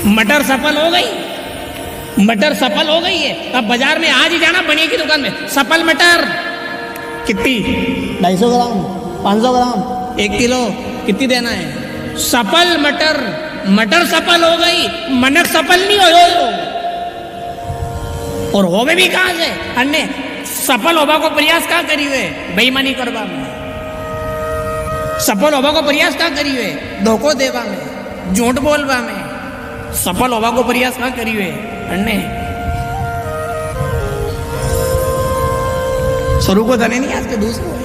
मटर सफल हो गई, मटर सफल हो गई है। अब बाजार में आज ही जाना बनिए की दुकान में, सफल मटर कितनी, 250 ग्राम, 500 ग्राम, 1 किलो, कितनी देना है? सफल मटर, मटर सफल हो गई, मनक सफल नहीं हो। और होवे भी कहां से? अन्य सफल होबा को प्रयास कहां करी हुए? बेईमानी करवा में। सफल होबा को प्रयास कहां करी हुए? धोखो देवा में, झूठ बोलवा में। सफल होबा को प्रयास कहां करी हुए? अन्य शुरू को धने नहीं, आज के दूसरे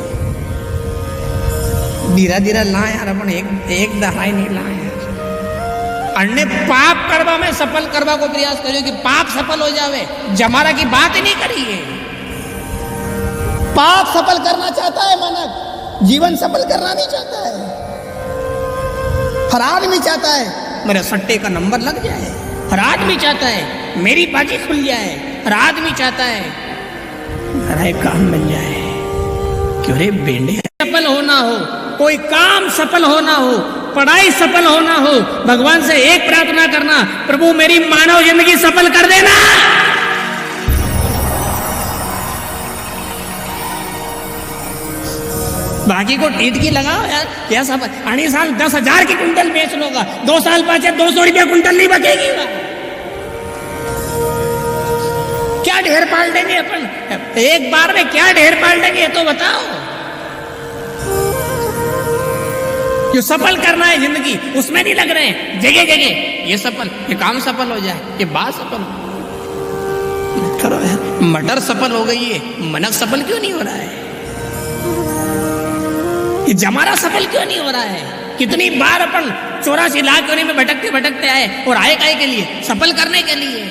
धीरा धीरा ला यार, अपन एक दहाई नहीं ला यार। अन्य पाप करवा में सफल करवा को प्रयास करियो कि पाप सफल हो जावे, जमारा की बात ही नहीं करिए। पाप सफल करना चाहता है मानव, जीवन सफल करना नहीं चाहता है। हर आदमी चाहता है मेरे सट्टे का नंबर लग जाए, हर आदमी चाहता है मेरी बाजी खुल जाए, हर आदमी चाहता है मेरा एक काम मिल जाए। क्यों रे बेंडे, सफल होना हो, कोई काम सफल होना हो, पढ़ाई सफल होना हो, भगवान से एक प्रार्थना करना, प्रभु मेरी मानव जिंदगी सफल कर देना। बाकी को टीट की लगाओ यार, क्या सफल? आने साल 10,000 की कुंटल बेच लोगा, 2 साल पाचे 200 रुपया कुंटल नहीं बचेगी। क्या ढेर पाल देंगे अपन एक बार में, क्या ढेर पाल देंगे ये तो बताओ। जो सफल करना है जिंदगी उसमें नहीं लग रहे हैं, जगह जगह ये सफल, ये काम सफल हो जाए, ये बात सफल करो यार। मटर सफल हो गई है, मनक सफल क्यों नहीं हो रहा है? ये जमारा सफल क्यों नहीं हो रहा है? कितनी बार अपन 84 लाख कोने में भटकते भटकते आए, और आए काहे के लिए? सफल करने के लिए।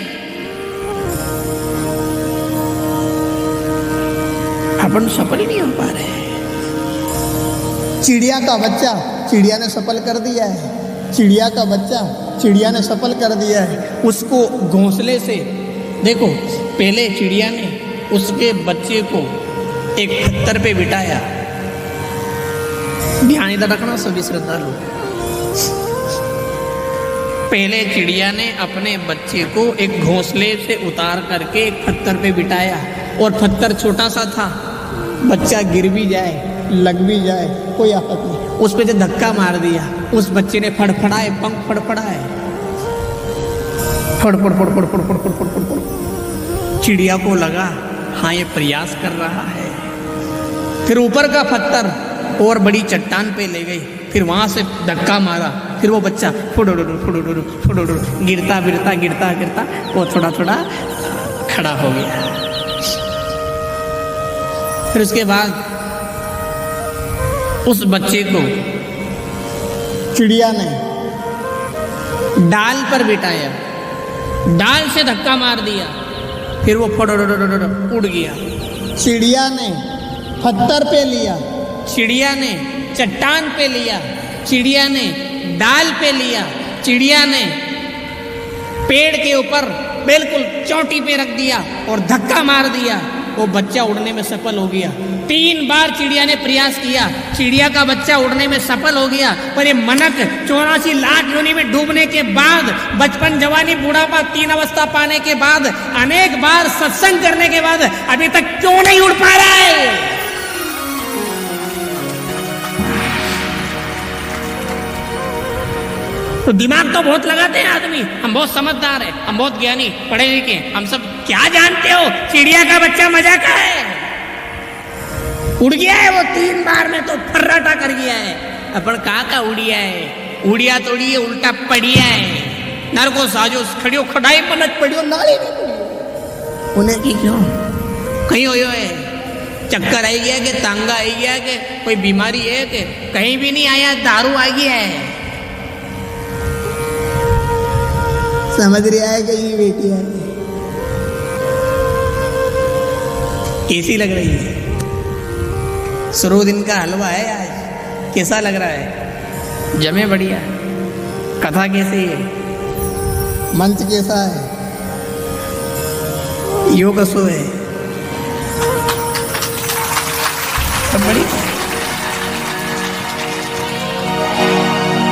अपन सफल ही नहीं हो पा रहे। चिड़िया का बच्चा चिड़िया ने सफल कर दिया है, चिड़िया का बच्चा चिड़िया ने सफल कर दिया है। उसको घोंसले से देखो, पहले चिड़िया ने उसके बच्चे को एक पत्थर पे बिठाया। ध्यान इधर रखना सभी श्रद्धालु। पहले चिड़िया ने अपने बच्चे को एक घोंसले से उतार करके एक पत्थर पे बिठाया, और पत्थर छोटा सा था, बच्चा गिर भी जाए, लग भी जाए, कोई आफत नहीं। उस पे जो धक्का मार दिया, उस बच्चे ने फड़फड़ाए, पंख फड़फड़ाए, फड़फड़ फड़फड़ फड़फड़ फड़फड़ फड़फड़। चिड़िया को लगा हाँ ये प्रयास कर रहा है। फिर ऊपर का पत्थर और बड़ी चट्टान पे ले गई, फिर वहां से धक्का मारा, फिर वो बच्चा फुडुडुडु फुडुडुडु फुडुडुडु गिरता गिरता गिरता गिरता वो थोड़ा थोड़ा खड़ा हो गया। फिर उसके बाद उस बच्चे को चिड़िया ने डाल पर बिठाया, डाल से धक्का मार दिया, फिर वो उड़ गया। चिड़िया ने पत्थर पे लिया, चिड़िया ने चट्टान पे लिया, चिड़िया ने डाल पे लिया, चिड़िया ने पेड़ के ऊपर बिल्कुल चोटी पे रख दिया और धक्का मार दिया। वो बच्चा उड़ने में सफल हो गया। 3 बार चिड़िया ने प्रयास किया, चिड़िया का बच्चा उड़ने में सफल हो गया। पर ये मनक 84 लाख योनि में डूबने के बाद, बचपन जवानी बुढ़ापा 3 अवस्था पाने के बाद, अनेक बार सत्संग करने के बाद अभी तक क्यों नहीं उड़ पा रहा है? तो दिमाग तो बहुत लगाते हैं आदमी, हम बहुत समझदार हैं, हम बहुत ज्ञानी पढ़े लिखे, हम सब क्या जानते हो? चिड़िया का बच्चा मजा का है, उड़ गया है वो 3 बार में तो फर्राटा कर गया है। अपन का उड़िया है, उड़िया तोड़ी है, उल्टा पड़िया है। नर को साजो खड़ियो खड़ाई पलट पड़ियो नाली नहीं पड़ियो। उन्हें की क्यों कहीं हो है? चक्कर आई गया कि तांगा आई गया कि कोई बीमारी है कि कहीं भी नहीं आया, दारू आ गया है। समझ रहा है कि ये बेटी है कैसी लग रही है? शुरू दिन का हलवा है आज, कैसा लग रहा है? जमे बढ़िया। कथा कैसी है? मंच कैसा है? योग कसो है? सब बढ़िया।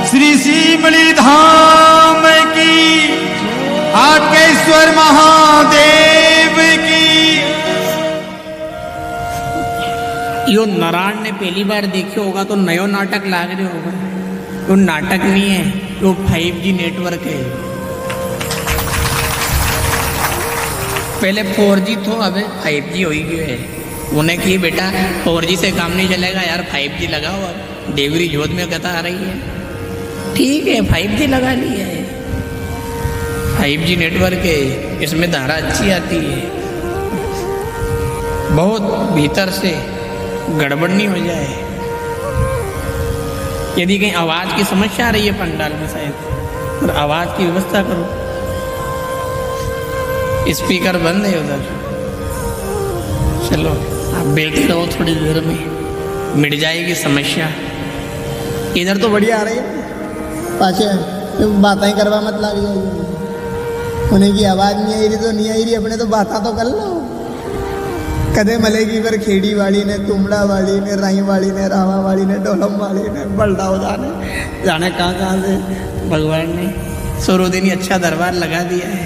श्री शिमली धाम की द्वारकेश्वर महादेव की। यो नारायण ने पहली बार देखे होगा तो नयो नाटक लाग रहे होगा। वो नाटक नहीं है, वो 5G नेटवर्क है। पहले 4G थो, अब 5G हो ही गयो है। उन्हें की बेटा 4G से काम नहीं चलेगा यार, 5G लगाओ। अब देवरी जोत में कथा आ रही है, ठीक है 5G लगा ली है। 5G नेटवर्क है, इसमें धारा अच्छी आती है, बहुत भीतर से गड़बड़ नहीं हो जाए। यदि कहीं आवाज की समस्या आ रही है पंडाल में शायद, और आवाज की व्यवस्था करो। स्पीकर बंद है उधर, चलो आप बैठे रहो, थोड़ी देर में मिट जाएगी समस्या। इधर तो बढ़िया आ रही है, पाछे बातें करवा मत लग जाएगी। उन्हें की आवाज नहीं आई रही तो नहीं आई रही, अपने तो बातें तो कर लो। कदे मलेगी पर खेड़ी वाली ने, तुमड़ा वाली ने, राई वाली ने, रावा वाली ने, डोलम वाली ने, बलदाउदा ने, जाने कहाँ कहाँ से भगवान ने सरोदिनी अच्छा दरबार लगा दिया है।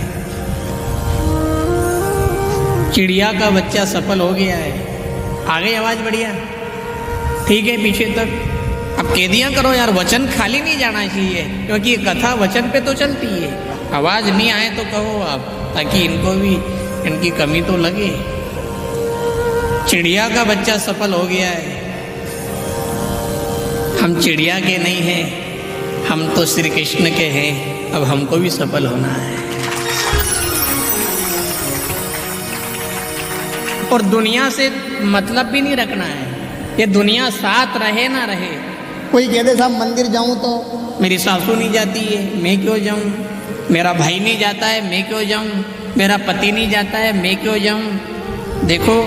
चिड़िया का बच्चा सफल हो गया है। आ गई आवाज बढ़िया, ठीक है पीछे तक। अब कैदियां करो यार, वचन खाली नहीं जाना चाहिए, क्योंकि ये कथा वचन पे तो चलती है। आवाज नहीं आए तो कहो आप, ताकि इनको भी इनकी कमी तो लगे। चिड़िया का बच्चा सफल हो गया है। हम चिड़िया के नहीं हैं, हम तो श्री कृष्ण के हैं। अब हमको भी सफल होना है। और दुनिया से मतलब भी नहीं रखना है, ये दुनिया साथ रहे ना रहे। कोई कह दे साहब मंदिर जाऊं तो मेरी सासू नहीं जाती है, मैं क्यों जाऊं? मेरा भाई नहीं जाता है, मैं क्यों जाऊं? मेरा पति नहीं जाता है, मैं क्यों जाऊं? देखो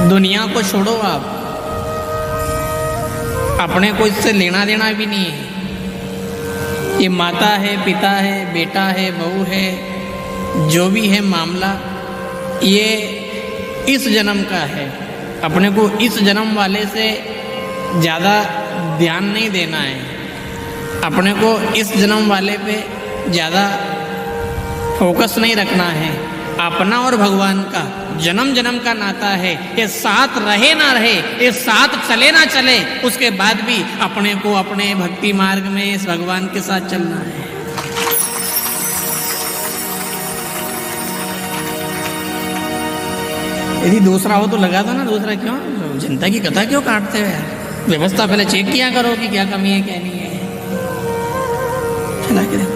दुनिया को छोड़ो आप, अपने को इससे लेना देना भी नहीं है। ये माता है, पिता है, बेटा है, बहू है, जो भी है मामला, ये इस जन्म का है। अपने को इस जन्म वाले से ज़्यादा ध्यान नहीं देना है। अपने को इस जन्म वाले पे ज़्यादा फोकस नहीं रखना है। अपना और भगवान का जन्म जन्म का नाता है, ये साथ रहे ना रहे, ये साथ चले ना चले, उसके बाद भी अपने को अपने भक्ति मार्ग में इस भगवान के साथ चलना है। यदि दूसरा हो तो लगा दो ना, दूसरा क्यों? जनता की कथा क्यों काटते हो यार? व्यवस्था पहले चेक किया करो कि क्या कमी है क्या नहीं है। चला के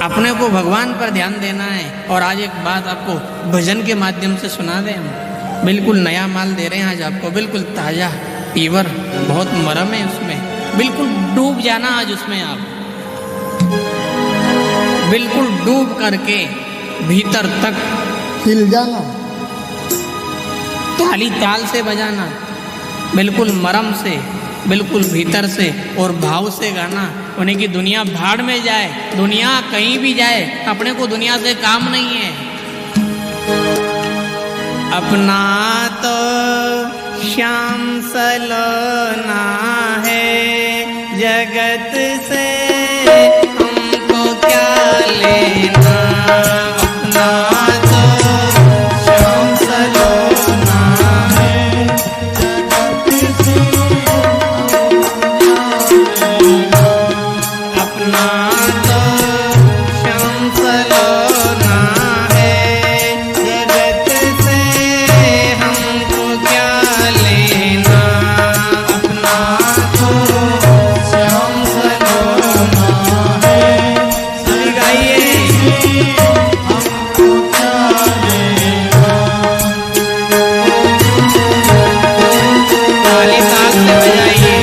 अपने को भगवान पर ध्यान देना है। और आज एक बात आपको भजन के माध्यम से सुना दें हम, बिल्कुल नया माल दे रहे हैं आज आपको, बिल्कुल ताजा पीवर, बहुत मरम है उसमें, बिल्कुल डूब जाना आज उसमें। आप बिल्कुल डूब करके भीतर तक हिल जाना, ताली ताल से बजाना, बिल्कुल मरम से, बिल्कुल भीतर से और भाव से गाना। उन्हें की दुनिया भाड़ में जाए, दुनिया कहीं भी जाए, अपने को दुनिया से काम नहीं है। अपना तो श्याम सलोना है, जगत से हमको क्या लेना। अपना तो श्याम सलोना है, जगत से अपना तो श्याम सलोना है, जगत से हमको क्या लेना। अपना तो श्याम सलोना है, सभी गाइए, हमको क्या लेना। ताली ताल से बजाइए।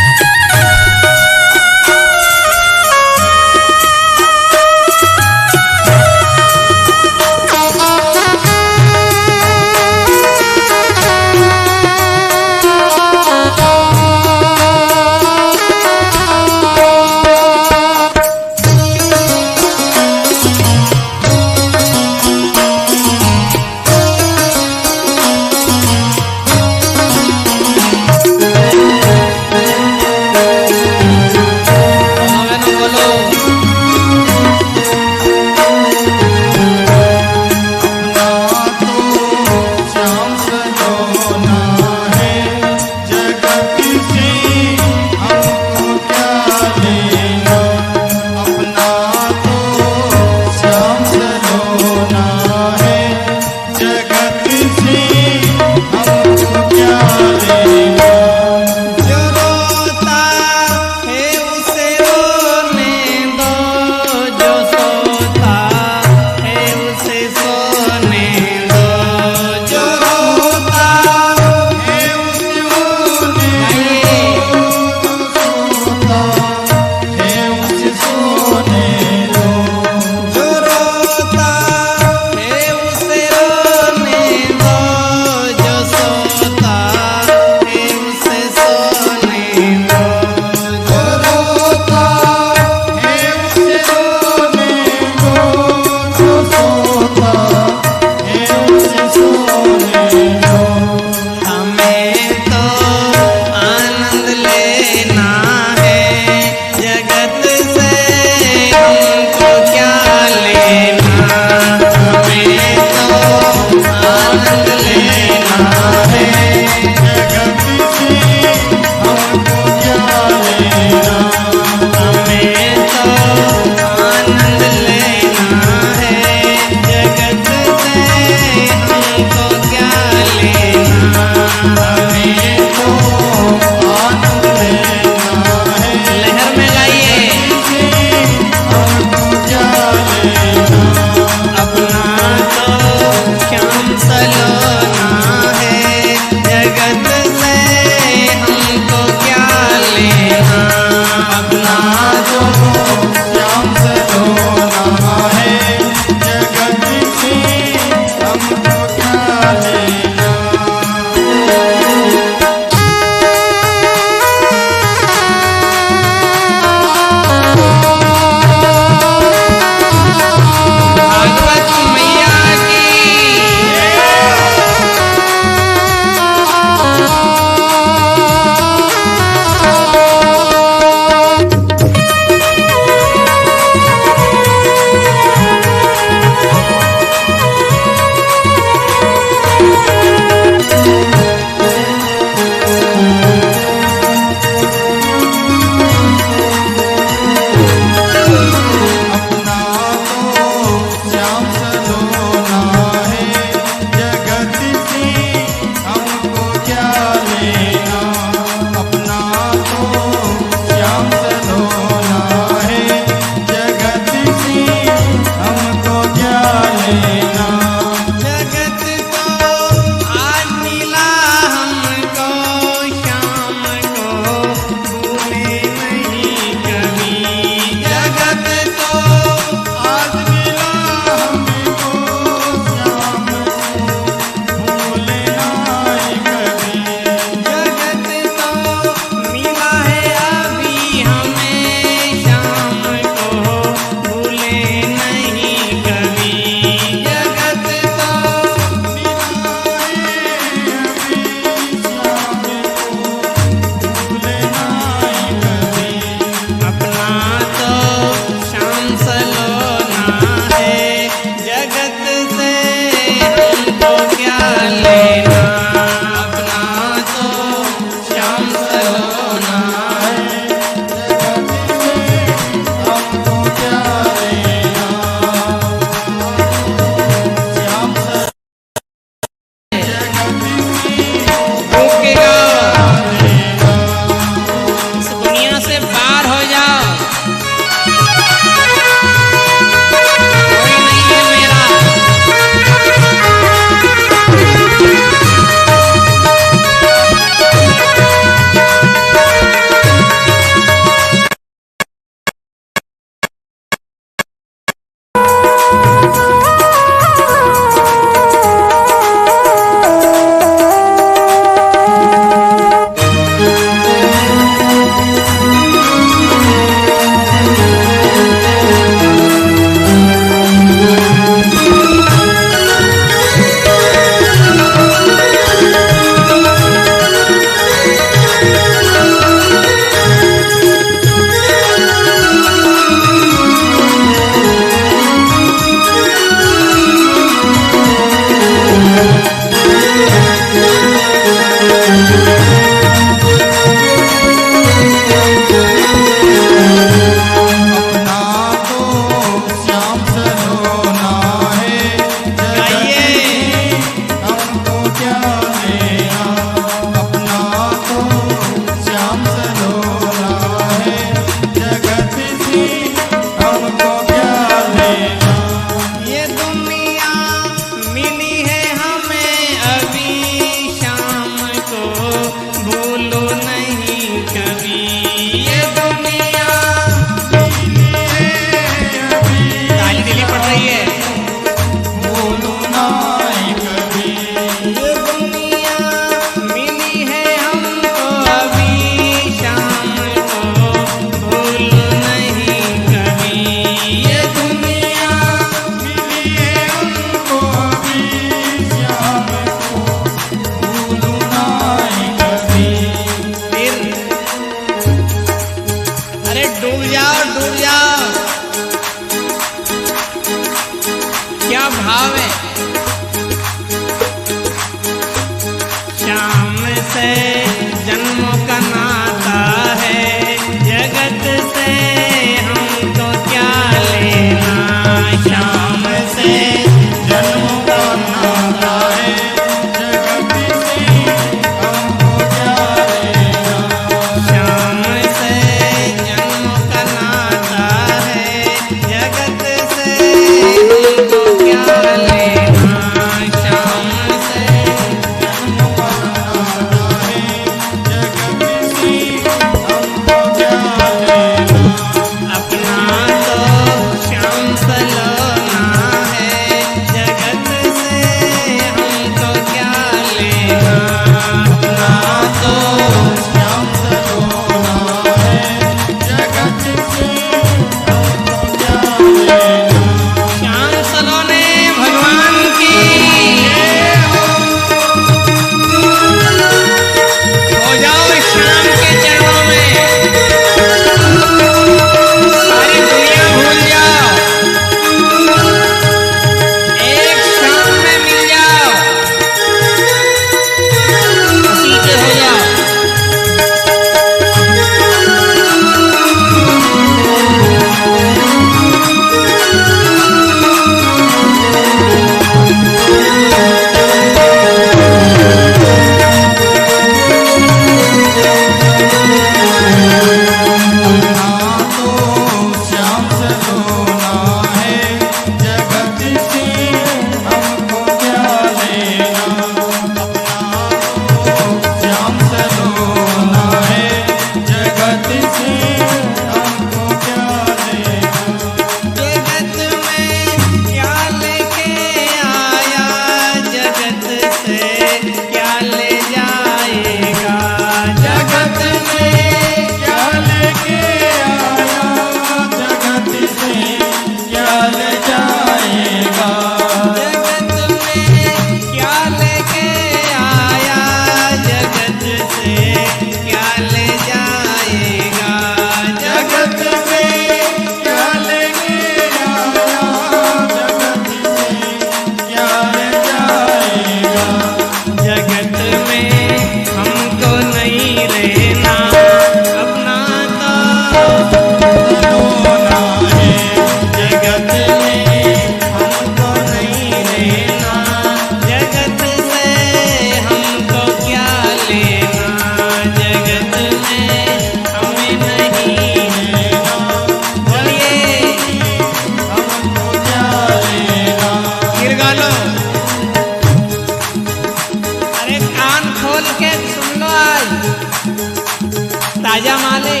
ताजा माल है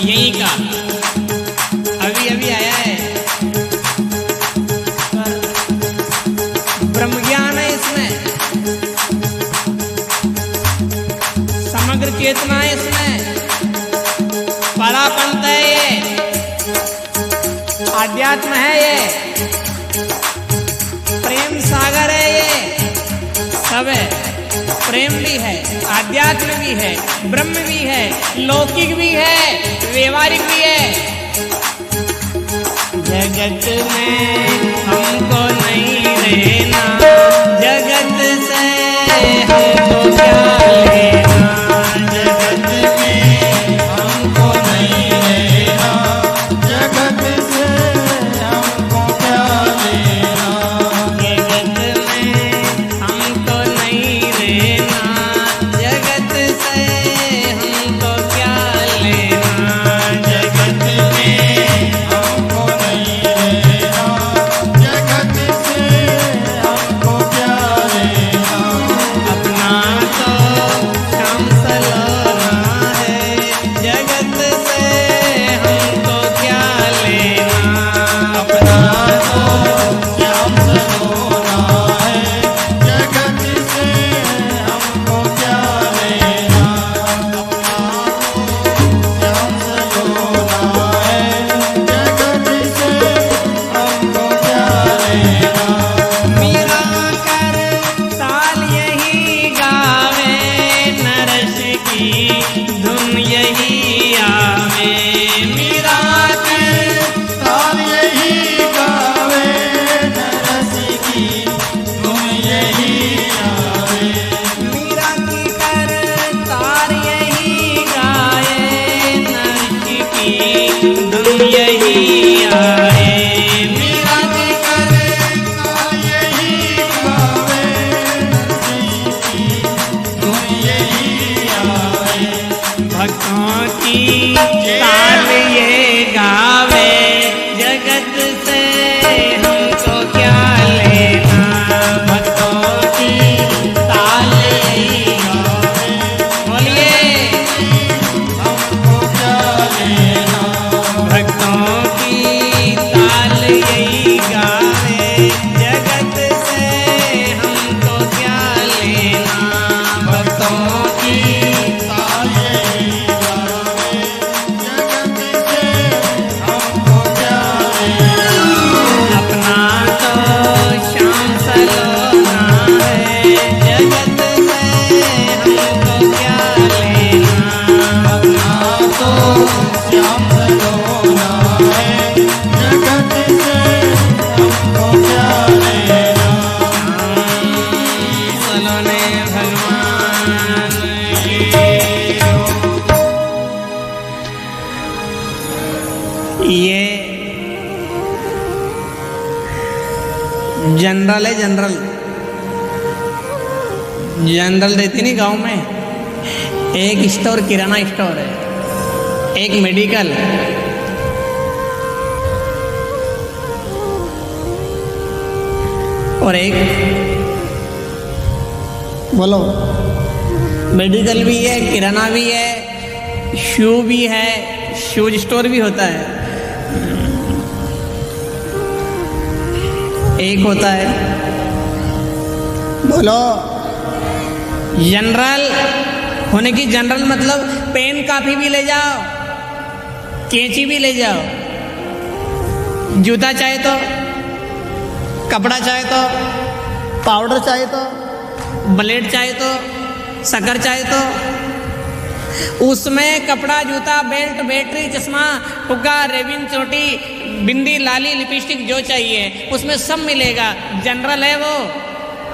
यहीं का, अभी अभी आया है। ब्रह्म ज्ञान है इसमें, समग्र चेतना है इसमें, परापंत है ये, आध्यात्म है ये, प्रेम सागर है ये, सब है। प्रेम भी है, आध्यात्म भी है, ब्रह्म भी है, लौकिक भी है, व्यवहारिक भी है। जगत में हमको नहीं रहना, जगत से हमको क्या लेना, जगत में हमको नहीं रहना, जगत से हमको क्या लेना, जगत में हमको नहीं रहना, जगत से हमको क्या लेना, जगत में हमको नहीं रहना, जगत से हमको क्या लेना, अपना तो शाम सलोना है, जगत से हमको क्या लेना, अपना तो श्याम सलोना है, जगत से हमको क्या लेना, अपना तो श्याम सलोना है, जगत से हमको क्या लेना। मीरा कर ताल यही गावे, नरस की धुन यही आवे, मीरा के ताल यही गावे, नरस की धुन यही आवे, मीरा की कर तार यही गाए, नरस की धुन यही आए, मीरा की कर ताल यही गावे, नरस की धुन यही आवे, भक्तों की ताल ये गावे, जगत से हमको क्या लेना, भक्तों की ताल यही गावे, बोलिए हमको क्या लेना, भक्तों की ताल यही गावे, जगत से हमको क्या लेना, भक्तों की ताल यही गावे, जगत से हमको क्या लेना, अपना तो श्याम सलोना है, जगत से हमको क्या लेना, अपना तो श्याम सलोना है, जगत से हमको क्या लेना। सलोने भगवान की। ये जनरल है, जनरल जनरल रहती नहीं गांव में, एक स्टोर किराना स्टोर है, एक मेडिकल, और एक बोलो। मेडिकल भी है, किराना भी है, शू भी है, शूज स्टोर भी होता है। एक होता है बोलो। जनरल होने की, जनरल मतलब पेन काफी भी ले जाओ, कैंची भी ले जाओ, जूता चाहे तो, कपड़ा चाहे तो, पाउडर चाहिए तो, ब्लेड चाहे तो, शक्कर चाहे तो, उसमें कपड़ा, जूता, बेल्ट, बैटरी, चश्मा, फुग्गा, रेबिन, चोटी, बिंदी, लाली, लिपस्टिक जो चाहिए उसमें सब मिलेगा। जनरल है वो।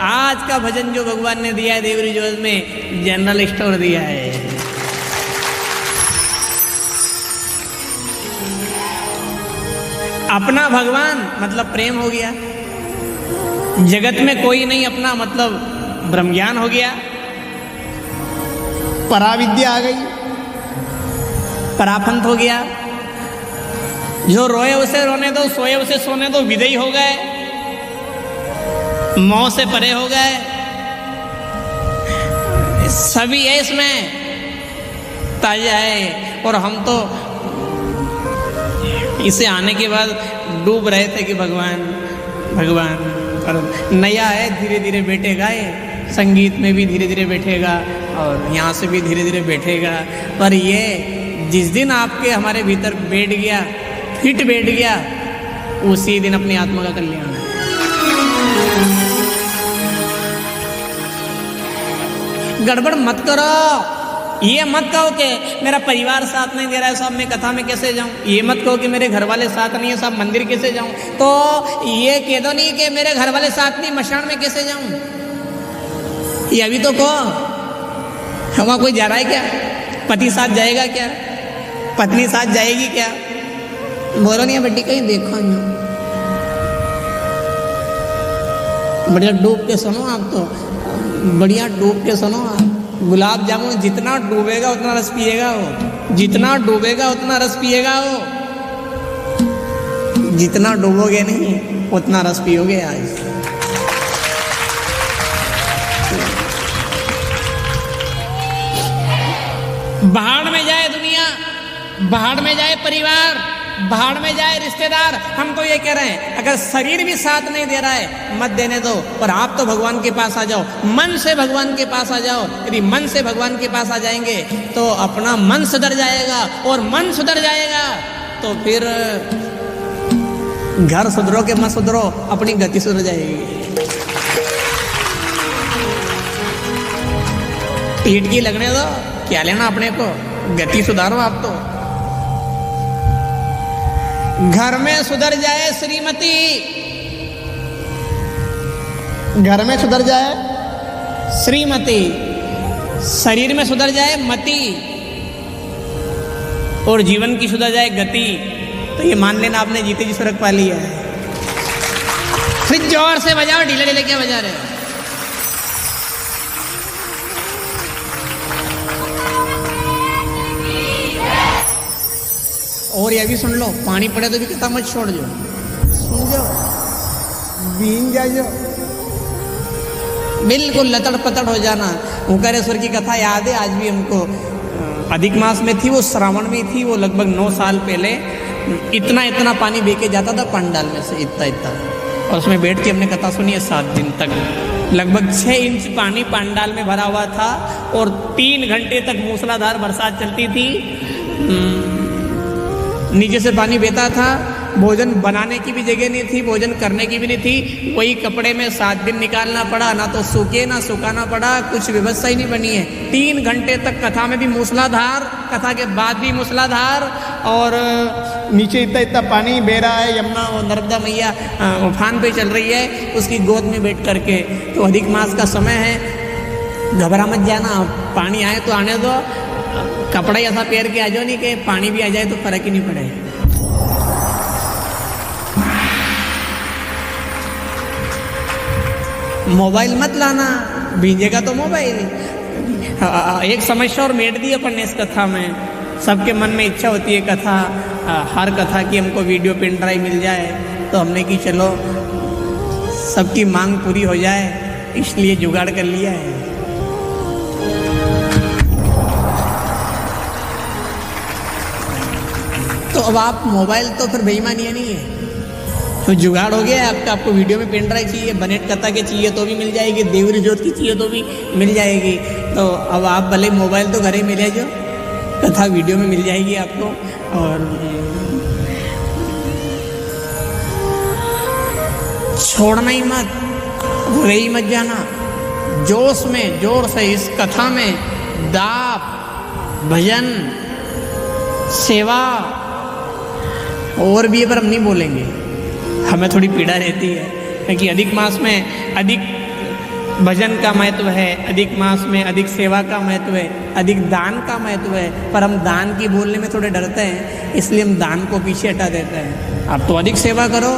आज का भजन जो भगवान ने दिया है देवरी जोत में, जनरल स्टोर दिया है। अपना भगवान मतलब प्रेम हो गया, जगत में कोई नहीं अपना मतलब ब्रह्म ज्ञान हो गया, पराविद्या आ गई, परापंथ हो गया। जो रोए उसे रोने दो, सोए उसे सोने दो, विदयी हो गए, मोह से परे हो गए, सभी है इसमें। ताजा है। और हम तो इसे आने के बाद डूब रहे थे कि भगवान भगवान, पर नया है, धीरे धीरे बैठेगा, ये संगीत में भी धीरे धीरे बैठेगा और यहाँ से भी धीरे धीरे बैठेगा। पर ये जिस दिन आपके हमारे भीतर बैठ गया, फिट बैठ गया, उसी दिन अपनी आत्मा का कल्याण है। गड़बड़ मत करो, ये मत कहो कि मेरा परिवार साथ नहीं दे रहा है साहब, मैं कथा में कैसे जाऊं। ये मत कहो कि मेरे घर वाले साथ नहीं है साहब, मंदिर कैसे जाऊं। तो ये कह दो नहीं कि मेरे घर वाले साथ नहीं, मशान में कैसे जाऊं। ये अभी तो कहो। वहां कोई जा रहा है क्या? पति साथ जाएगा क्या? पत्नी साथ जाएगी क्या? बोलो नहीं बेटी, कहीं देखो नहीं। बढ़िया डूब के सुनो आप, तो बढ़िया डूब के सुनो आप। गुलाब जामुन जितना डूबेगा उतना रस पिएगा वो, जितना डूबेगा उतना रस पिएगा वो, जितना डूबोगे नहीं उतना रस पियोगे। आज भाड़ में जाए दुनिया, भाड़ में जाए परिवार, भाड़ में जाए रिश्तेदार, हम तो ये कह रहे हैं अगर शरीर भी साथ नहीं दे रहा है मत देने दो, पर आप तो भगवान के पास आ जाओ, मन से भगवान के पास आ जाओ। यदि मन से भगवान के पास आ जाएंगे तो अपना मन सुधर जाएगा, और मन सुधर जाएगा तो फिर घर सुधरो के मत सुधरो, अपनी गति सुधर जाएगी। पीठ की लगने दो, क्या लेना अपने को, गति सुधारो आप तो। घर में सुधर जाए श्रीमती, घर में सुधर जाए श्रीमती, शरीर में सुधर जाए मति, और जीवन की सुधर जाए गति, तो ये मान लेना आपने जीते जी स्वर्ग पा लिया है। फिर जोर से बजाओ, ढीले ढीले क्या बजा रहे हो। और ये भी सुन लो, पानी पड़े तो भी कथा मत छोड़ दो, सुन जाओ, बीन जाओ, बिल्कुल लतड़ पतड़ हो जाना। ओंकारेश्वर की कथा याद है आज भी हमको, अधिक मास में थी वो, श्रावण में थी वो, लगभग 9 साल पहले। इतना इतना पानी बह के जाता था पंडाल में से, इतना इतना, और उसमें बैठ के हमने कथा सुनी है 7 दिन तक। लगभग 6 इंच पानी पंडाल में भरा हुआ था, और 3 घंटे तक मूसलाधार बरसात चलती थी। नीचे से पानी बहता था, भोजन बनाने की भी जगह नहीं थी, भोजन करने की भी नहीं थी। वही कपड़े में 7 दिन निकालना पड़ा, ना तो सूखे ना सुखाना पड़ा, कुछ व्यवस्था ही नहीं बनी है। 3 घंटे तक कथा में भी मूसलाधार, कथा के बाद भी मूसलाधार, और नीचे इतना इतना पानी बह रहा है। यमुना और नर्मदा मैया उफान पे चल रही है, उसकी गोद में बैठ करके। तो अधिक मास का समय है, घबरा मत जाना, पानी आए तो आने दो, कपड़ा ऐसा पैर के आ जाओ नहीं कि पानी भी आ जाए तो फर्क ही नहीं पड़े। मोबाइल मत लाना, भीजेगा तो मोबाइल। एक समस्या और मेट दी अपन ने इस कथा में। सबके मन में इच्छा होती है कथा, हर कथा की हमको वीडियो पेन ड्राइव मिल जाए, तो हमने कि चलो सबकी मांग पूरी हो जाए, इसलिए जुगाड़ कर लिया है। तो अब आप मोबाइल तो फिर बेईमानी नहीं है, तो जुगाड़ हो गया आपका। आपको वीडियो में पेन ड्राइव चाहिए, बनेट कथा के चाहिए तो भी मिल जाएगी, देवरी जोत की चाहिए तो भी मिल जाएगी। तो अब आप भले मोबाइल तो घर ही मिले, जो कथा वीडियो में मिल जाएगी आपको। और छोड़ना ही मत, भूले ही मत जाना, जोश में जोर से इस कथा में दाप, भजन, सेवा और भी, पर हम नहीं बोलेंगे, हमें थोड़ी पीड़ा रहती है, क्योंकि अधिक मास में अधिक भजन का महत्व है, अधिक मास में अधिक सेवा का महत्व है, अधिक दान का महत्व है। पर हम दान की बोलने में थोड़े डरते हैं, इसलिए हम दान को पीछे हटा देते हैं। आप तो अधिक सेवा करो,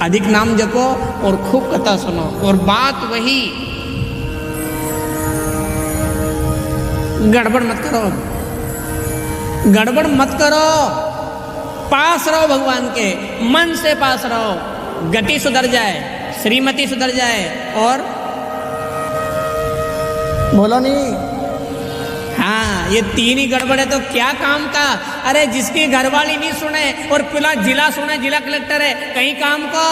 अधिक नाम जपो और खूब कथा सुनो। और बात वही, गड़बड़ मत करो, गड़बड़ मत करो, पास रहो भगवान के, मन से पास रहो, गति सुधर जाए, श्रीमती सुधर जाए, और बोलो नहीं, हाँ, ये तीन ही गड़बड़ है तो क्या काम का। अरे जिसकी घरवाली नहीं सुने और पूरा जिला सुने, जिला कलेक्टर है, कहीं काम को।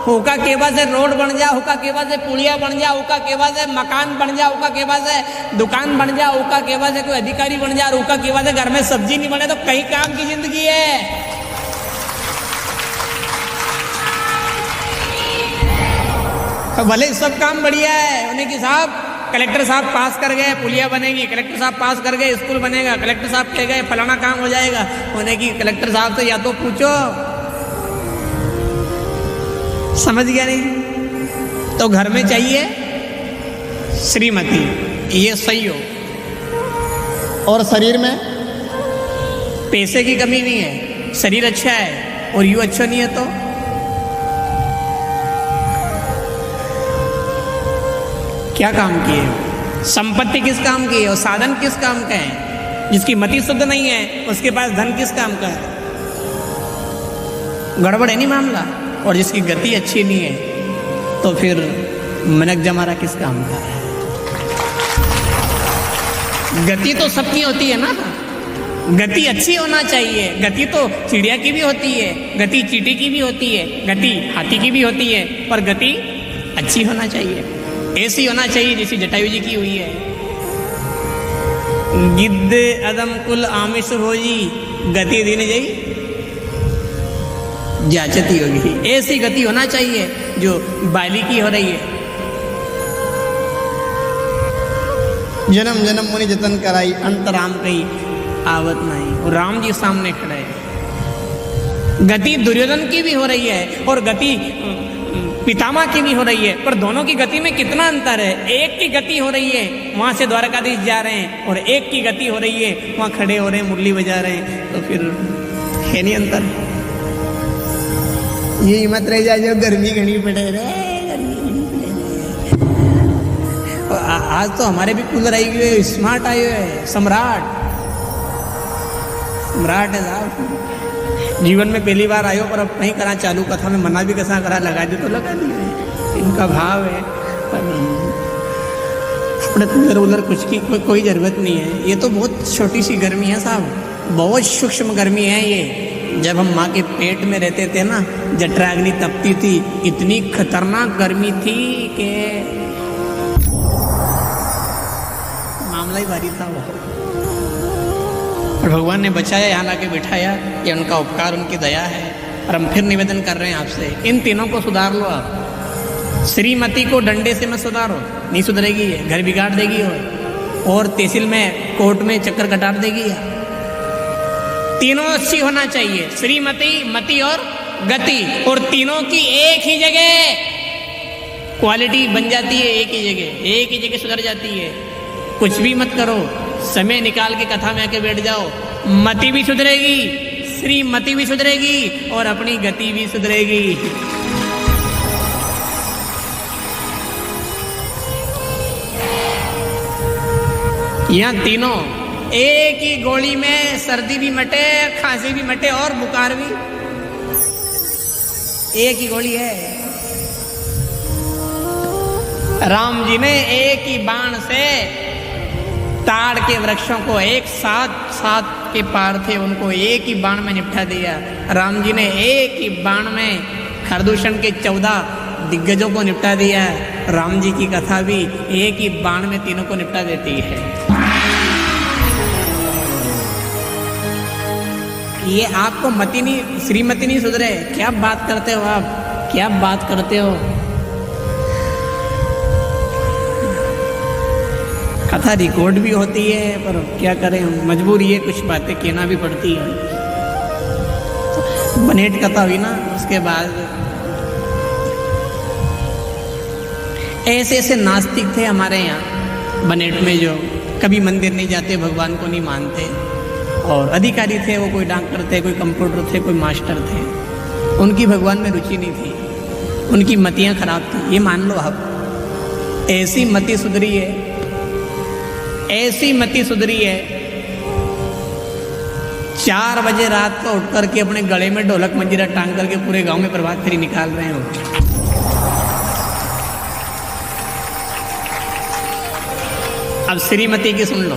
हुका केवा से रोड बन जा, हुका केवा से पुलिया बन जा, हुका केवा से मकान बन जा, हुका केवा से दुकान बन जा, हुका केवा से कोई अधिकारी बन जा, हुका केवा से घर में सब्जी नहीं बने, तो कहीं काम की जिंदगी है। भले सब काम बढ़िया है, उन्हें कि साहब कलेक्टर साहब पास कर गए, पुलिया बनेगी, कलेक्टर साहब पास कर गए, स्कूल बनेगा, कलेक्टर साहब कह गए फलाना काम हो जाएगा, उन्हें कि कलेक्टर साहब से या तो पूछो, समझ गया नहीं? तो घर में चाहिए श्रीमती, ये सही हो। और शरीर में पैसे की कमी नहीं है, शरीर अच्छा है और यूं अच्छा नहीं है तो क्या काम किए? संपत्ति किस काम की है और साधन किस काम का है? जिसकी मति शुद्ध नहीं है उसके पास धन किस काम का है? गड़बड़ है नहीं मामला। और जिसकी गति अच्छी नहीं है तो फिर मनक जमारा किस काम का है? गति तो सबकी होती है ना, गति अच्छी होना चाहिए। गति तो चिड़िया की भी होती है, गति चींटी की भी होती है, गति हाथी की भी होती है, पर गति अच्छी होना चाहिए, ऐसी होना चाहिए जैसी जटायु जी की हुई है। गिद्ध अदम कुल आमिष भोजी, गति दिन जई जाचती होगी। ऐसी गति होना चाहिए जो बाली की हो रही है। जन्म जन्म मुनि जतन कराई, अंतराम कही आवत नहीं। और राम जी सामने खड़े हैं। गति दुर्योधन की भी हो रही है और गति पितामह की भी हो रही है, पर दोनों की गति में कितना अंतर है। एक की गति हो रही है, वहां से द्वारकाधीश जा रहे हैं, और एक की गति हो रही है, वहां खड़े हो रहे हैं, मुरली बजा रहे हैं, तो फिर है नहीं अंतर। ये हिम्मत रह जाए जो गर्मी घनी पड़े रे। आज तो हमारे भी कूलर आई हुए, स्मार्ट आए हुए, सम्राट सम्राट है साहब। जीवन में पहली बार आयो, पर अब नहीं करा चालू कथा में मना भी कैसा करा, लगा दी तो लगा दी। इनका भाव है, पर अपने कूलर वूलर कुछ की कोई जरूरत नहीं है। ये तो बहुत छोटी सी गर्मी है साहब, बहुत सूक्ष्म गर्मी है ये। जब हम माँ के पेट में रहते थे ना, जठराग्नि तपती थी, इतनी खतरनाक गर्मी थी कि मामला ही भारी था वो। और भगवान ने बचाया, यहाँ लाके बिठाया, ये उनका उपकार, उनकी दया है। और हम फिर निवेदन कर रहे हैं आपसे, इन तीनों को सुधार लो आप। श्रीमती को डंडे से मत सुधारो, नहीं सुधरेगी ये, घर बिगाड़ देगी वो, और तहसील में कोर्ट में चक्कर कटार देगी ये। तीनों अच्छी होना चाहिए, श्रीमती, मति और गति, और तीनों की एक ही जगह क्वालिटी बन जाती है, एक ही जगह सुधर जाती है। कुछ भी मत करो, समय निकाल के कथा में आके बैठ जाओ, मति भी सुधरेगी, श्रीमती भी सुधरेगी और अपनी गति भी सुधरेगी। यहाँ तीनों एक ही गोली में सर्दी भी मटे, खांसी भी मटे और बुखार भी, एक ही गोली है। राम जी ने एक ही बाण से ताड़ के वृक्षों को, एक सात के पार थे, उनको एक ही बाण में निपटा दिया। राम जी ने एक ही बाण में खरदूषण के 14 दिग्गजों को निपटा दिया। राम जी की कथा भी एक ही बाण में तीनों को निपटा देती है। ये आपको मति नहीं, श्रीमती नहीं सुधरे, क्या बात करते हो आप, क्या बात करते हो। कथा रिकॉर्ड भी होती है, पर क्या करें, मजबूरी है, कुछ बातें कहना भी पड़ती है। बनेट कथा हुई ना, उसके बाद ऐसे ऐसे नास्तिक थे हमारे यहाँ बनेट में, जो कभी मंदिर नहीं जाते, भगवान को नहीं मानते, और अधिकारी थे वो, कोई डॉक्टर थे, कोई कंप्यूटर थे, कोई मास्टर थे। उनकी भगवान में रुचि नहीं थी, उनकी मतियाँ खराब थी, ये मान लो आप। ऐसी मति सुधरी है, ऐसी मति सुधरी है, 4 बजे रात को उठ करके अपने गले में ढोलक मंजीरा टांग करके पूरे गांव में प्रभात फेरी निकाल रहे हो। अब श्रीमती की सुन लो,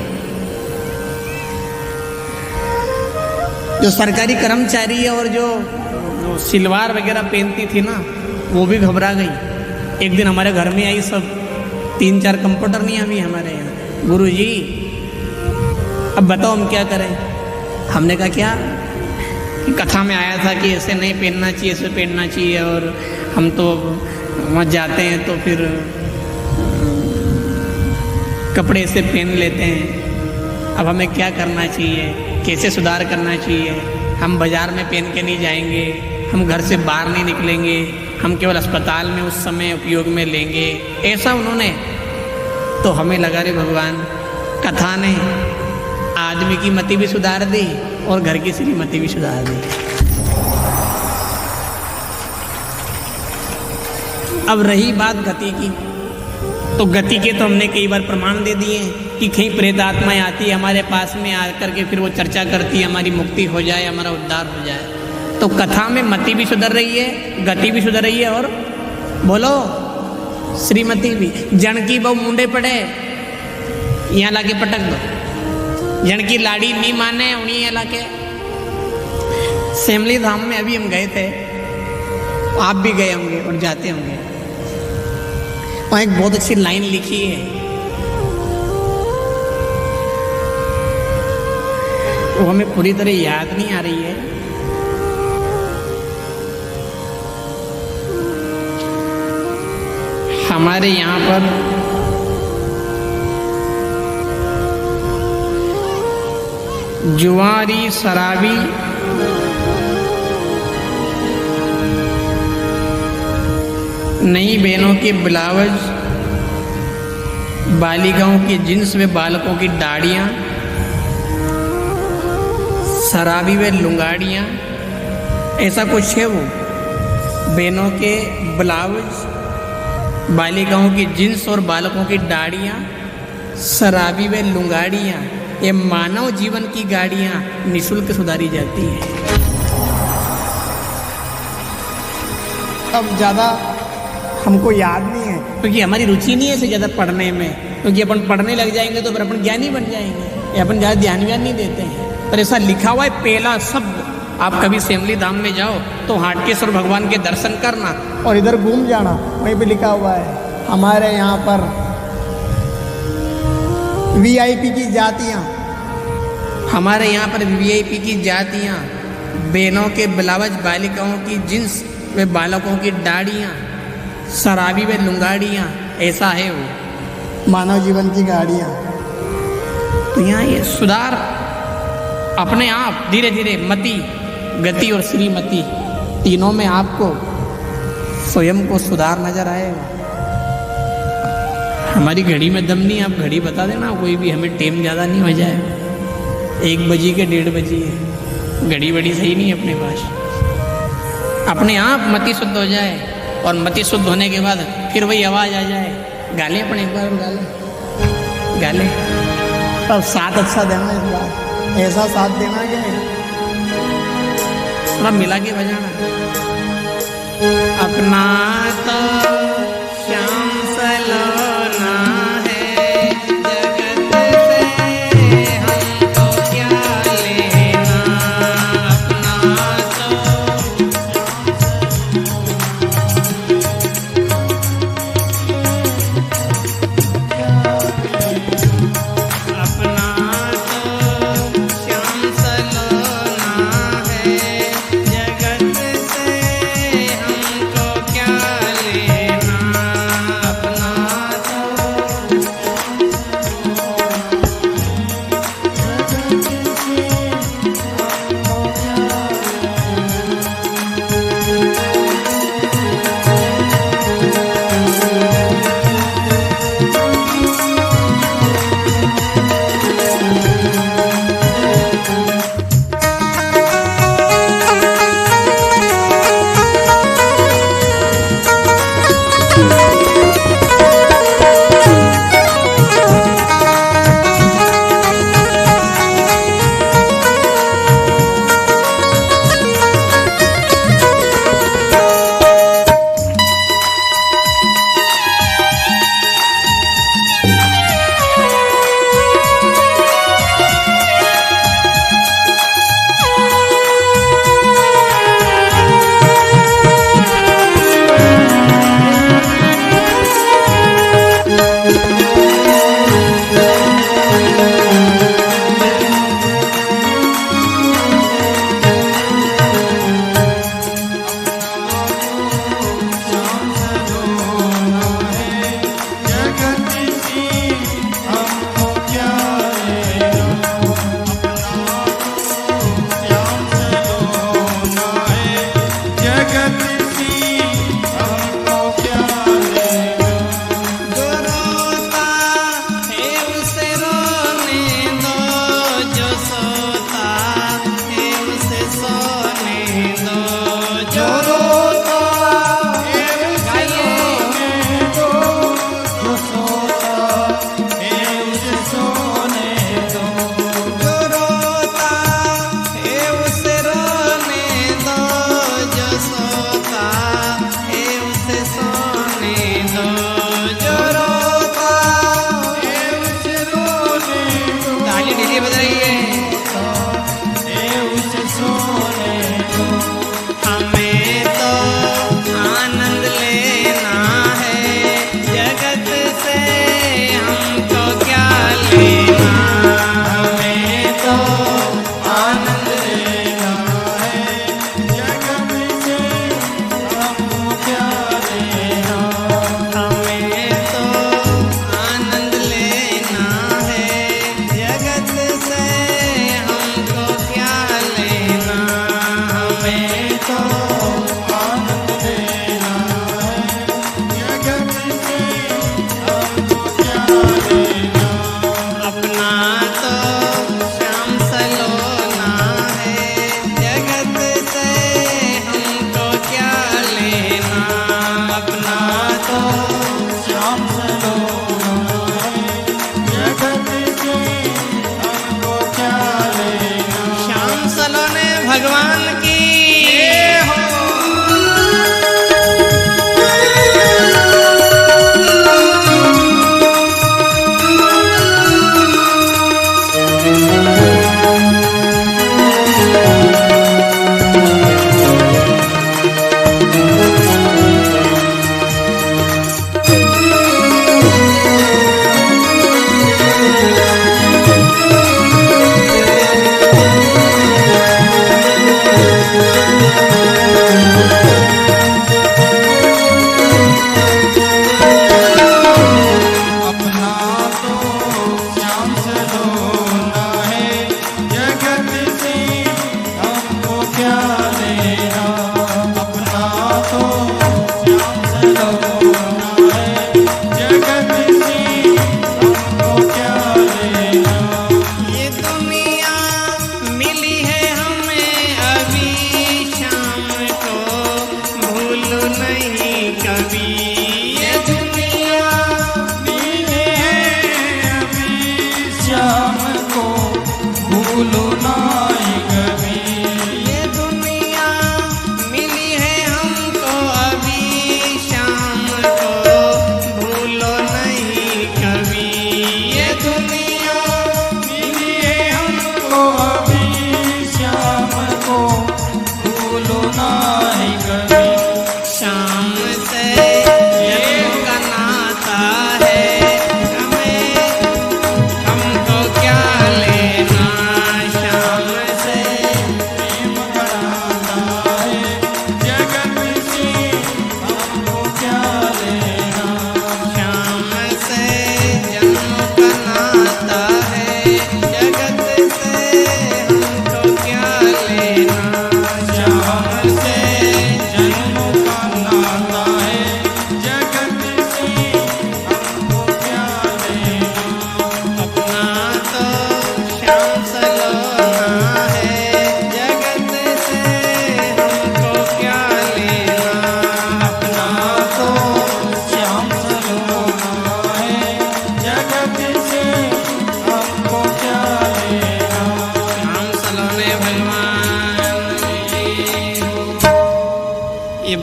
जो सरकारी कर्मचारी है और जो सिलवार वगैरह पहनती थी ना, वो भी घबरा गई। एक दिन हमारे घर में आई सब, 3-4 कंप्यूटर नहीं अभी हमारे यहाँ। गुरुजी अब बताओ हम क्या करें। हमने कहा क्या, कि कथा में आया था कि ऐसे नहीं पहनना चाहिए, ऐसे पहनना चाहिए, और हम तो वहाँ जाते हैं तो फिर कपड़े ऐसे पहन लेते हैं। अब हमें क्या करना चाहिए, कैसे सुधार करना चाहिए। हम बाज़ार में पहन के नहीं जाएंगे, हम घर से बाहर नहीं निकलेंगे, हम केवल अस्पताल में उस समय उपयोग में लेंगे, ऐसा उन्होंने। तो हमें लगा रे भगवान, कथा ने आदमी की मति भी सुधार दी और घर की श्रीमती भी सुधार दी। अब रही बात गति की, तो गति के तो हमने कई बार प्रमाण दे दिए कि कहीं प्रेत आत्माएं आती है हमारे पास में आकर के, फिर वो चर्चा करती है हमारी मुक्ति हो जाए, हमारा उद्धार हो जाए। तो कथा में मति भी सुधर रही है, गति भी सुधर रही है, और बोलो श्रीमती भी। जन की बहु मुंडे पड़े, यहाँ लाके पटक दो। जन की लाड़ी नहीं माने, उन्हीं लाके। सेमली धाम में अभी हम गए थे, आप भी गए होंगे और जाते होंगे। वहाँ एक बहुत अच्छी लाइन लिखी है, वो हमें पूरी तरह याद नहीं आ रही है। हमारे यहाँ पर जुआरी, शराबी, नई बहनों के ब्लाउज, बालिकाओं की जींस व बालकों की दाढ़ियाँ, शराबी व लुंगाड़ियाँ, ऐसा कुछ है वो। बहनों के ब्लाउज, बालिकाओं की जींस और बालकों की दाढ़ियाँ, शराबी व लुंगाड़ियाँ, ये मानव जीवन की गाड़ियाँ निःशुल्क सुधारी जाती हैं। अब ज़्यादा हमको याद नहीं है, क्योंकि हमारी रुचि नहीं है इसे ज़्यादा पढ़ने में, क्योंकि अपन पढ़ने लग जाएंगे तो फिर अपन ज्ञानी बन जाएंगे, या अपन ज़्यादा ध्यान नहीं देते हैं। पर ऐसा लिखा हुआ है, पहला शब्द। आप कभी सेमली धाम में जाओ तो हाटकेश्वर भगवान के दर्शन करना और इधर घूम जाना, वहीं पे लिखा हुआ है हमारे यहाँ पर वीआईपी की जातियाँ। हमारे यहाँ पर वीआईपी की जातियाँ, बहनों के ब्लाउज, बालिकाओं की जींस व बालकों की दाढ़ियाँ, शराबी व लुंगाड़ियाँ, ऐसा है वो मानव जीवन की गाड़ियाँ। तो यहाँ ये सुधार अपने आप धीरे धीरे मति, गति और श्रीमती, तीनों में आपको स्वयं को सुधार नजर आएगा। हमारी घड़ी में दम नहीं, आप घड़ी बता देना कोई भी, हमें टाइम ज़्यादा नहीं हो जाए। 1 बजे के 1:30 बजे है, घड़ी बड़ी सही नहीं है अपने पास। अपने आप मति शुद्ध हो जाए, और मति शुद्ध होने के बाद फिर वही आवाज़ आ जाए, गाले अपन एक बार गाले गाले। तब साथ अच्छा देना, इस बार ऐसा साथ देना कि थोड़ा मिला के बजाना। अपना तो श्याम सलोना है, जगत से हमको क्या लेना। अपना तो श्याम सलोना है, जगत से हमको क्या लेना।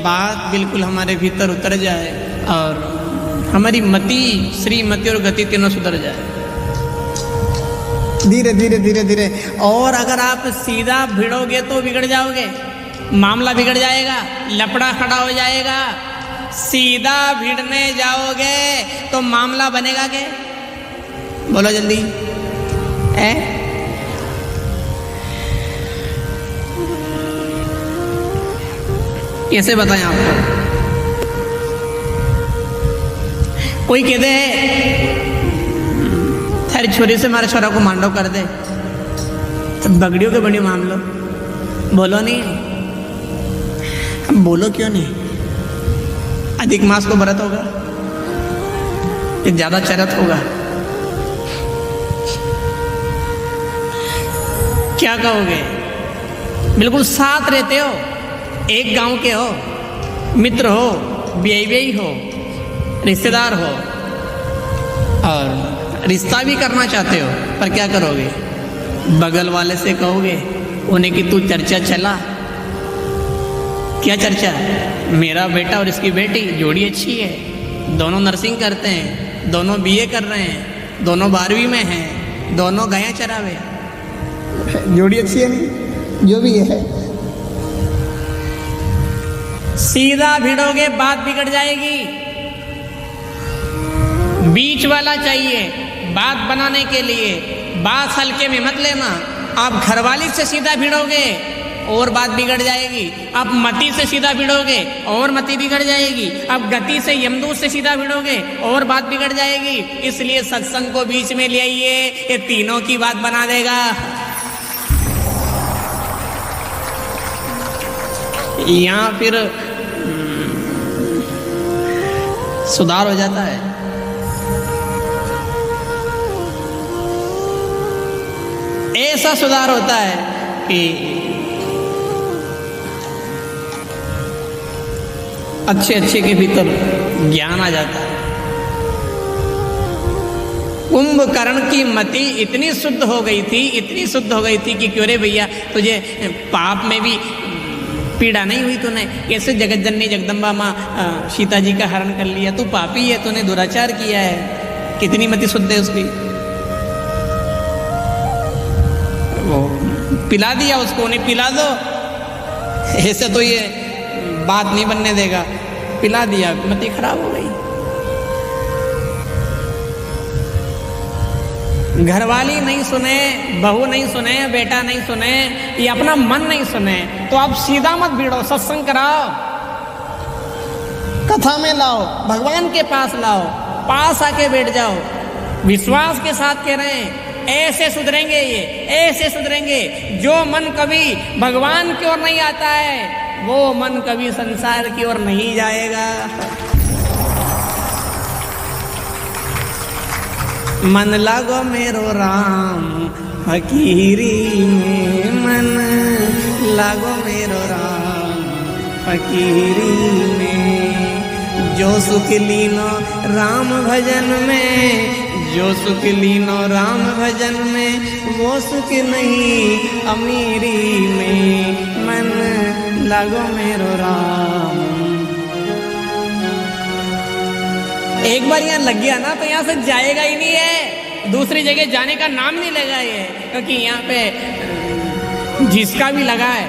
बात बिल्कुल हमारे भीतर उतर जाए और हमारी मति, श्रीमति और गति तीनों सुधर जाए। धीरे धीरे धीरे धीरे। और अगर आप सीधा भिड़ोगे तो बिगड़ जाओगे, मामला बिगड़ जाएगा, लफड़ा खड़ा हो जाएगा। सीधा भिड़ने जाओगे तो मामला बनेगा क्या? बोलो जल्दी। कैसे बताएं आपको? कोई कह दे थारी छोरी से हमारे छोरा को मांडो कर दे, तो बगड़ियों के बड़ी मान लो। बोलो नहीं, बोलो क्यों नहीं? अधिक मास को व्रत होगा, ये ज्यादा चरत होगा, क्या कहोगे? बिल्कुल साथ रहते हो, एक गांव के हो, मित्र हो, बेई हो, रिश्तेदार हो और रिश्ता भी करना चाहते हो, पर क्या करोगे? बगल वाले से कहोगे उन्हें कि तू चर्चा चला। क्या चर्चा? मेरा बेटा और इसकी बेटी जोड़ी अच्छी है, दोनों नर्सिंग करते हैं, दोनों बीए कर रहे हैं, दोनों 12वीं में हैं, दोनों गायें चरावे। जोड़ी अच्छी है नहीं, जो भी है। सीधा भिड़ोगे बात बिगड़ जाएगी। बीच वाला चाहिए बात बनाने के लिए। बात हल्के में मत लेना। आप घरवाली से सीधा भिड़ोगे और बात बिगड़ जाएगी। आप मति से सीधा भिड़ोगे और मति बिगड़ जाएगी। आप गति से यमदूत से सीधा भिड़ोगे और बात बिगड़ जाएगी। इसलिए सत्संग को बीच में ले आइए, ये तीनों की बात बना देगा। यहाँ फिर सुधार हो जाता है। ऐसा सुधार होता है कि अच्छे अच्छे के भीतर ज्ञान आ जाता है। कुंभकर्ण की मति इतनी शुद्ध हो गई थी, इतनी शुद्ध हो गई थी कि क्यों रे भैया तुझे पाप में भी पीड़ा नहीं हुई? तूने कैसे जगत जननी जगदम्बा माँ सीता जी का हरण कर लिया? तू पापी है, तूने दुराचार किया है। कितनी मति शुद्ध है उसकी। वो पिला दिया उसको, उन्हें पिला दो, ऐसे तो ये बात नहीं बनने देगा। पिला दिया, मति खराब हो गई। घरवाली नहीं सुने, बहू नहीं सुने, बेटा नहीं सुने, ये अपना मन नहीं सुने, तो आप सीधा मत भिड़ो, सत्संग कराओ, कथा में लाओ, भगवान के पास लाओ, पास आके बैठ जाओ। विश्वास के साथ कह रहे हैं, ऐसे सुधरेंगे ये, ऐसे सुधरेंगे। जो मन कभी भगवान की ओर नहीं आता है, वो मन कभी संसार की ओर नहीं जाएगा। मन लागो मेरो राम फकीरी में, मन लागो मेरो राम फकीरी में। जो सुख लीनो राम भजन में, जो सुख लीनो राम भजन में, वो सुख नहीं अमीरी में। मन लागो मेरो राम। एक बार यहाँ लग गया ना तो यहाँ से जाएगा ही नहीं है, दूसरी जगह जाने का नाम नहीं लेगा ये, क्योंकि यहाँ पे जिसका भी लगा है।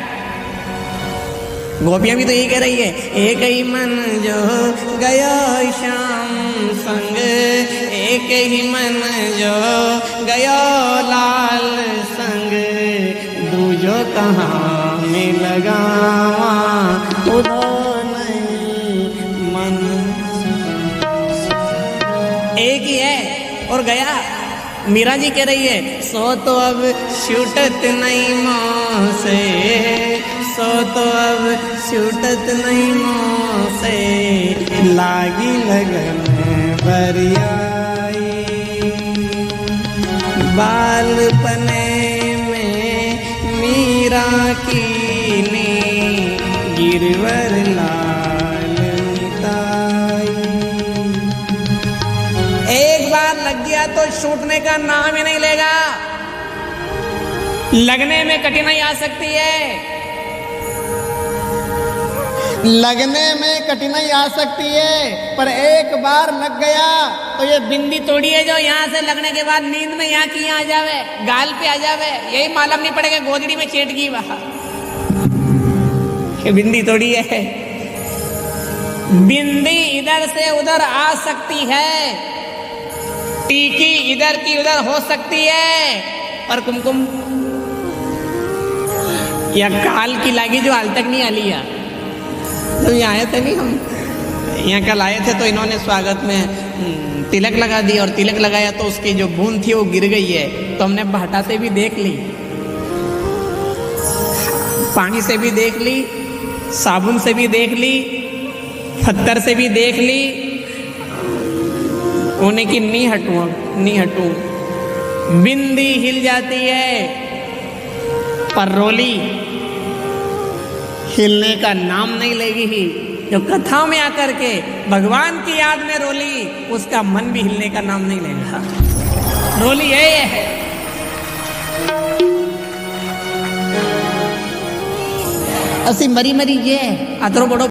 गोपियां भी तो यही कह रही है, एक ही मन जो गया श्याम संग, एक ही मन जो गया लाल संग, दूजो कहाँ में लगावा उधर नहीं मन। एक ही है और गया। मीरा जी कह रही है, सो तो अब छूटत नहीं मोह से, सो तो अब छूटत नहीं मोह से, लागी लगन बरियाई। बालपने में मीरा की ने गिरवर लाल मिताई। एक बार लग गया तो छूटने का नाम ही नहीं लेगा। लगने में कठिनाई आ सकती है, लगने में कठिनाई आ सकती है, पर एक बार लग गया तो ये बिंदी तोड़ी है जो यहाँ से लगने के बाद नींद में यहाँ की यहाँ आ जावे, गाल पे आ जावे, यही मालूम नहीं पड़ेगा गोदड़ी में चेट गई वहां। ये बिंदी तोड़ी है। बिंदी इधर से उधर आ सकती है, टीकी इधर की उधर हो सकती है, और कुमकुम या काल की लागी जो हाल तक नहीं आली है। तो यहाँ आए थे नहीं हम, यहाँ कल आए थे तो इन्होंने स्वागत में तिलक लगा दी, और तिलक लगाया तो उसकी जो बूंद थी वो गिर गई है। तो हमने भाटा से भी देख ली, पानी से भी देख ली, साबुन से भी देख ली, पत्थर से भी देख ली, उन्हें की नहीं हटू। बिंदी हिल जाती है पर रोली हिलने का नाम नहीं लेगी ही। जो कथा में आकर के भगवान की याद में रोली, उसका मन भी हिलने का नाम नहीं लेगा। रोली ये है। असी मरी मरी ये अतरो बड़ो